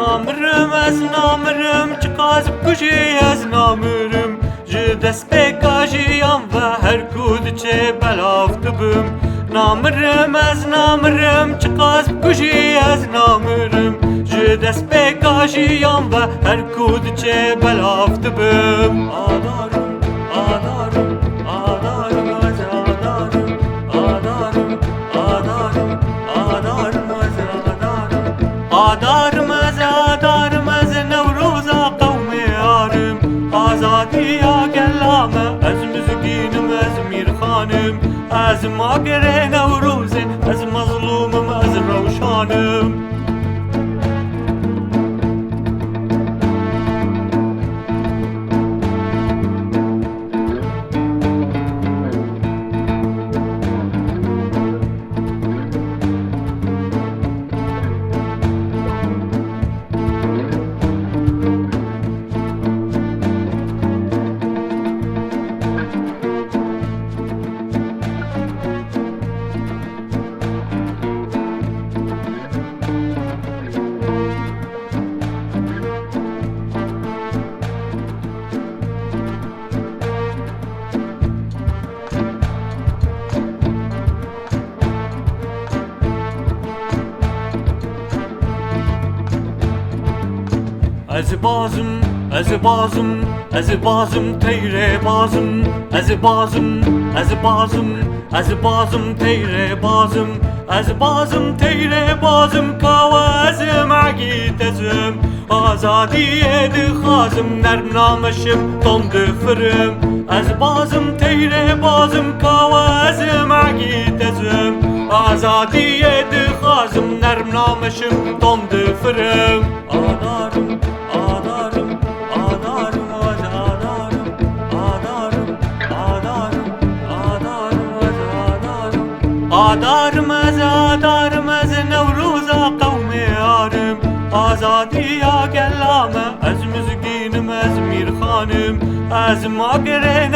nameşim ez nameşim çikas kujî ez nameşim ji despêka jiyan ve her ku diçê belav dibim nameşim ez nameşim çikas kujî ez nameşim ji despêka jiyan ve her ku diçê belav dibim Adarim Adarim Adarim ez Adarim Adarim Adarim Adarim ez Adarim Adarim ez newroza qewmê Arim Azadîya gelame ez Mizgînim ez Mîrxanim Ezim agrê newrozê ez mazlumum ez Rewşanim bazim teyrê bazim teyrê bazim Kawa Ezim Egîd Ezim Azadîyê dixwazim nerm nameşim difirim bazim teyrê bazim Kawa Ezim Egîd Ezim Azadîyê dixwazim nerm nameşim difirim Adarim Adarim Adarim ez Adarim Adarim Adarim Adarim ez Adarim ez newroza qewmê Arim Azadîya gelame ez Mizgînim ez Mîrxanim Ezim agrê